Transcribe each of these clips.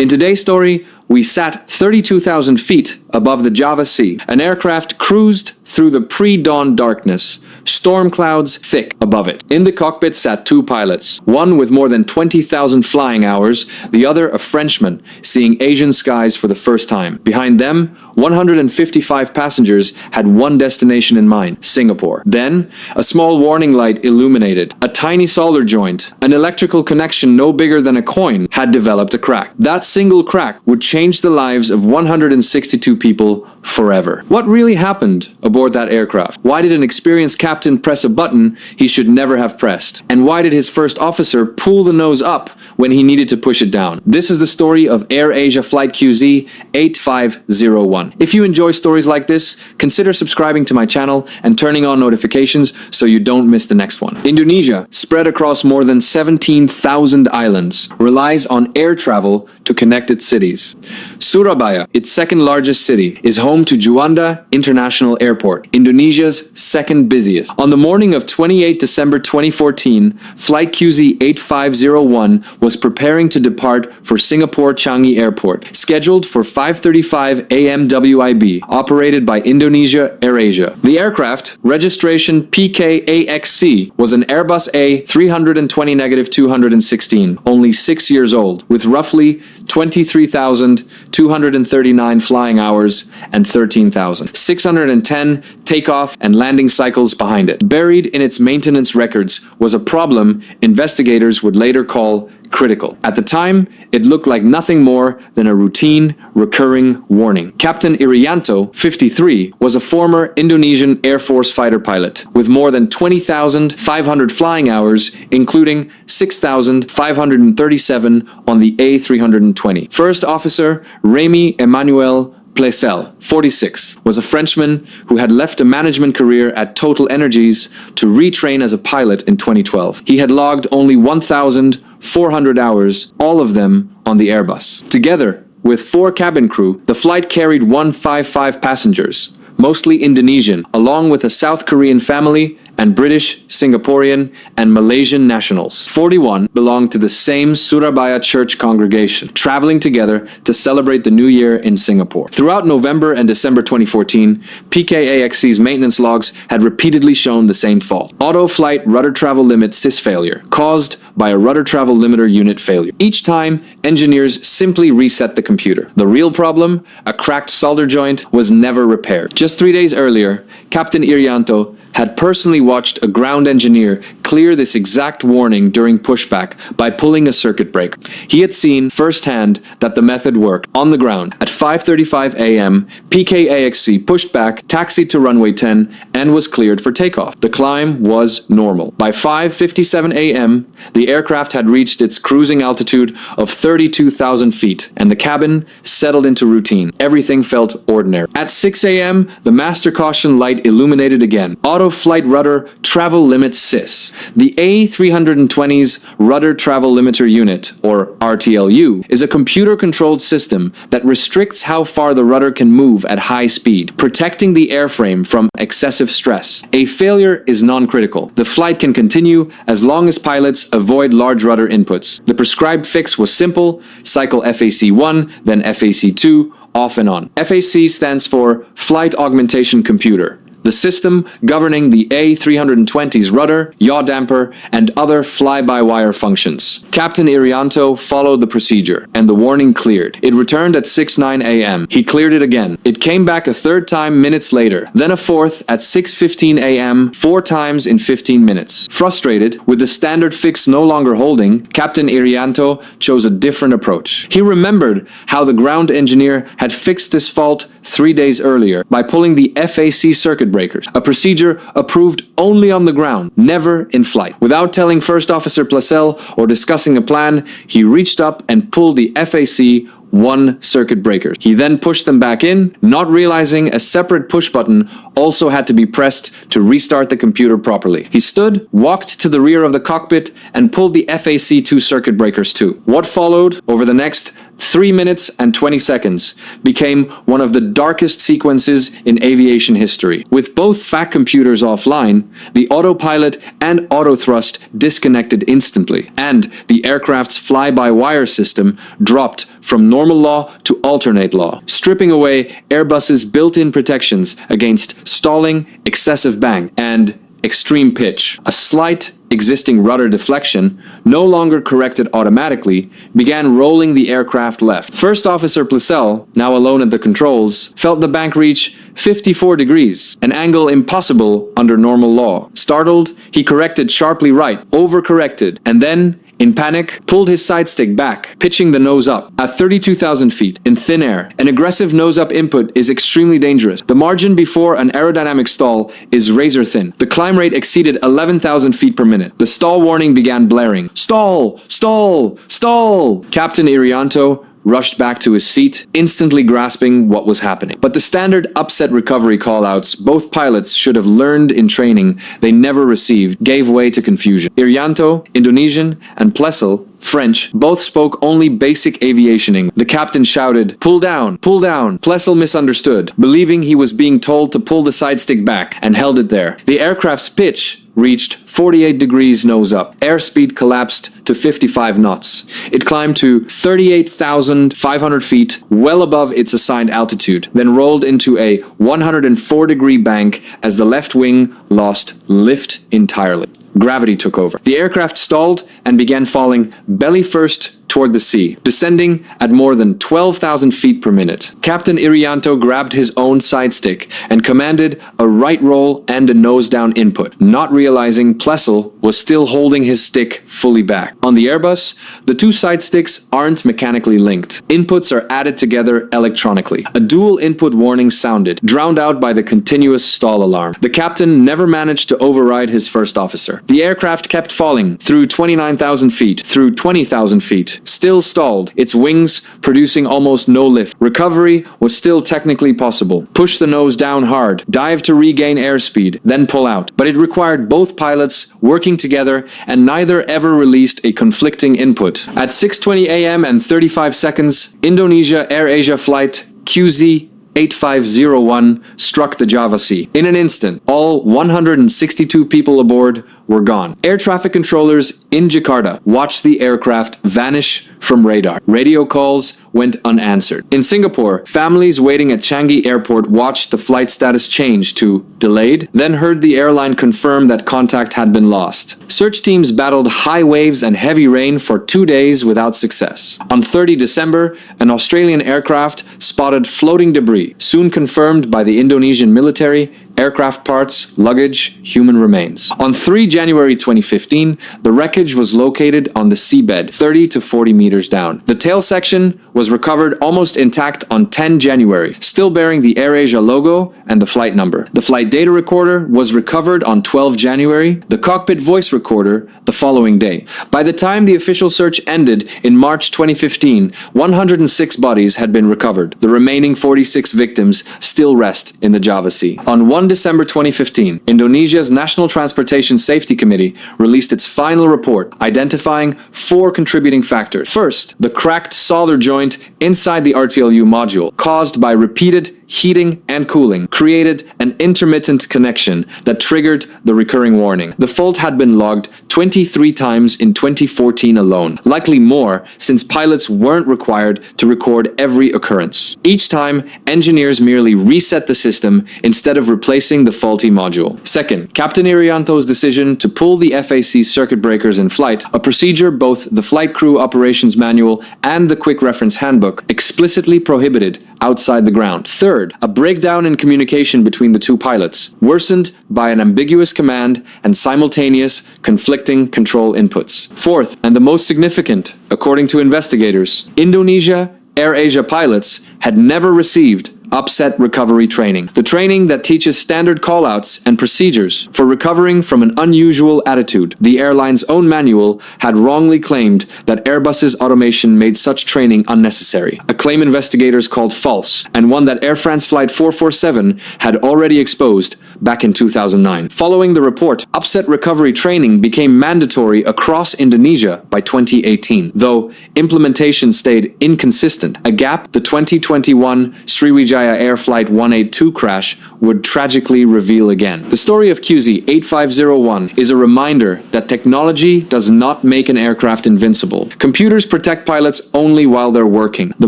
In today's story, we sat 32,000 feet above the Java Sea. An aircraft cruised through the pre-dawn darkness, storm clouds thick above it. In the cockpit sat two pilots, one with more than 20,000 flying hours, the other a Frenchman, seeing Asian skies for the first time. Behind them, 155 passengers had one destination in mind, Singapore. Then, a small warning light illuminated. A tiny solder joint, an electrical connection no bigger than a coin, had developed a crack. That single crack would change the lives of 162 people forever. What really happened aboard that aircraft? Why did an experienced captain press a button he should never have pressed? And why did his first officer pull the nose up when he needed to push it down? This is the story of Air Asia Flight QZ8501. If you enjoy stories like this, consider subscribing to my channel and turning on notifications so you don't miss the next one. Indonesia, spread across more than 17,000 islands, relies on air travel to connect its cities. Surabaya, its second largest city, is home to Juanda International Airport, Indonesia's second busiest. On the morning of 28 December 2014, Flight QZ8501 was preparing to depart for Singapore Changi Airport, scheduled for 5:35 a.m. WIB, operated by Indonesia Air Asia. The aircraft, registration PKAXC, was an Airbus A320-216, only 6 years old, with roughly 23,239 flying hours and 13,610 takeoff and landing cycles behind it. Buried in its maintenance records was a problem investigators would later call critical. At the time, it looked like nothing more than a routine, recurring warning. Captain Irianto, 53, was a former Indonesian Air Force fighter pilot with more than 20,500 flying hours, including 6,537 on the A320. First Officer Remy Emmanuel Plesel, 46, was a Frenchman who had left a management career at Total Energies to retrain as a pilot in 2012. He had logged only 1,400 hours, all of them on the Airbus. Together with 4 cabin crew, the flight carried 155 passengers, mostly Indonesian, along with a South Korean family and British, Singaporean, and Malaysian nationals. 41 belonged to the same Surabaya church congregation, traveling together to celebrate the new year in Singapore. Throughout November and December 2014, PKAXC's maintenance logs had repeatedly shown the same fault. Auto flight rudder travel limit sys failure, caused by a rudder travel limiter unit failure. Each time, engineers simply reset the computer. The real problem, a cracked solder joint, was never repaired. Just 3 days earlier, Captain Irianto had personally watched a ground engineer clear this exact warning during pushback by pulling a circuit breaker. He had seen firsthand that the method worked. On the ground, at 5:35 a.m., PKAXC pushed back, taxied to runway 10, and was cleared for takeoff. The climb was normal. By 5:57 a.m., the aircraft had reached its cruising altitude of 32,000 feet, and the cabin settled into routine. Everything felt ordinary. At 6 a.m., the master caution light illuminated again. Auto flight rudder travel limit sys. The A320's rudder travel limiter unit, or RTLU, is a computer-controlled system that restricts how far the rudder can move at high speed, protecting the airframe from excessive stress. A failure is non-critical. The flight can continue as long as pilots avoid large rudder inputs. The prescribed fix was simple: cycle FAC1, then FAC2, off and on. FAC stands for Flight Augmentation Computer, the system governing the A320's rudder, yaw damper, and other fly-by-wire functions. Captain Irianto followed the procedure, and the warning cleared. It returned at 6:09 a.m. He cleared it again. It came back a third time minutes later, then a fourth at 6:15 a.m., 4 times in 15 minutes. Frustrated, with the standard fix no longer holding, Captain Irianto chose a different approach. He remembered how the ground engineer had fixed this fault 3 days earlier by pulling the FAC circuit breakers, a procedure approved only on the ground, never in flight. Without telling First Officer Plesel or discussing a plan, he reached up and pulled the FAC1 circuit breakers. He then pushed them back in, not realizing a separate push button also had to be pressed to restart the computer properly. He stood, walked to the rear of the cockpit, and pulled the FAC2 circuit breakers too. What followed over the next 3 minutes and 20 seconds, became one of the darkest sequences in aviation history. With both FAC computers offline, the autopilot and autothrust disconnected instantly, and the aircraft's fly-by-wire system dropped from normal law to alternate law, stripping away Airbus's built-in protections against stalling, excessive bang, and extreme pitch. A slight existing rudder deflection, no longer corrected automatically, began rolling the aircraft left. First Officer Placel, now alone at the controls, felt the bank reach 54 degrees, an angle impossible under normal law. Startled, he corrected sharply right, overcorrected, and then, in panic, pulled his side stick back, pitching the nose up. At 32,000 feet, in thin air, an aggressive nose-up input is extremely dangerous. The margin before an aerodynamic stall is razor thin. The climb rate exceeded 11,000 feet per minute. The stall warning began blaring. Stall! Stall! Stall! Captain Irianto rushed back to his seat, instantly grasping what was happening. But the standard upset recovery callouts both pilots should have learned in training they never received gave way to confusion. Irianto, Indonesian, and Plessel, French, both spoke only basic aviation English. The captain shouted, "Pull down! Pull down!" Plessel misunderstood, believing he was being told to pull the side stick back, and held it there. The aircraft's pitch reached 48 degrees nose up. Airspeed collapsed to 55 knots. It climbed to 38,500 feet, well above its assigned altitude, then rolled into a 104-degree bank as the left wing lost lift entirely. Gravity took over. The aircraft stalled and began falling belly first toward the sea, descending at more than 12,000 feet per minute. Captain Irianto grabbed his own side stick and commanded a right roll and a nose-down input, not realizing Plessel was still holding his stick fully back. On the Airbus, the two side sticks aren't mechanically linked. Inputs are added together electronically. A dual input warning sounded, drowned out by the continuous stall alarm. The captain never managed to override his first officer. The aircraft kept falling through 29,000 feet, through 20,000 feet, still stalled, its wings producing almost no lift. Recovery was still technically possible. Push the nose down hard, dive to regain airspeed, then pull out. But it required both pilots working together, and neither ever released a conflicting input. At 6:20 a.m. and 35 seconds, Indonesia Air Asia Flight QZ8501 struck the Java Sea. In an instant, all 162 people aboard were gone. Air traffic controllers in Jakarta watched the aircraft vanish from radar. Radio calls went unanswered. In Singapore, families waiting at Changi Airport watched the flight status change to delayed, then heard the airline confirm that contact had been lost. Search teams battled high waves and heavy rain for 2 days without success. On 30 December, an Australian aircraft spotted floating debris, soon confirmed by the Indonesian military, aircraft parts, luggage, human remains. On 3 January 2015, the wreckage was located on the seabed, 30 to 40 meters down. The tail section was recovered almost intact on 10 January, still bearing the Air Asia logo and the flight number. The flight data recorder was recovered on 12 January, the cockpit voice recorder the following day. By the time the official search ended in March 2015, 106 bodies had been recovered. The remaining 46 victims still rest in the Java Sea. On 1 December 2015, Indonesia's National Transportation Safety Committee released its final report, identifying 4 contributing factors. First, the cracked solder joint inside the RTLU module, caused by repeated heating and cooling, created an intermittent connection that triggered the recurring warning. The fault had been logged 23 times in 2014 alone, likely more since pilots weren't required to record every occurrence. Each time, engineers merely reset the system instead of replacing the faulty module. Second, Captain Irianto's decision to pull the FAC circuit breakers in flight, a procedure both the Flight Crew Operations Manual and the Quick Reference Handbook explicitly prohibited outside the ground. Third, a breakdown in communication between the two pilots, worsened by an ambiguous command and simultaneous conflicting control inputs. Fourth, and the most significant, according to investigators, Indonesia Air Asia pilots had never received upset recovery training. The training that teaches standard callouts and procedures for recovering from an unusual attitude. The airline's own manual had wrongly claimed that Airbus's automation made such training unnecessary, a claim investigators called false, and one that Air France Flight 447 had already exposed back in 2009. Following the report, upset recovery training became mandatory across Indonesia by 2018, though implementation stayed inconsistent, a gap the 2021 Sriwijaya Air Flight 182 crash would tragically reveal again. The story of QZ8501 is a reminder that technology does not make an aircraft invincible. Computers protect pilots only while they're working. The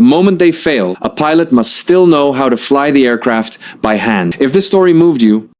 moment they fail, a pilot must still know how to fly the aircraft by hand. If this story moved you,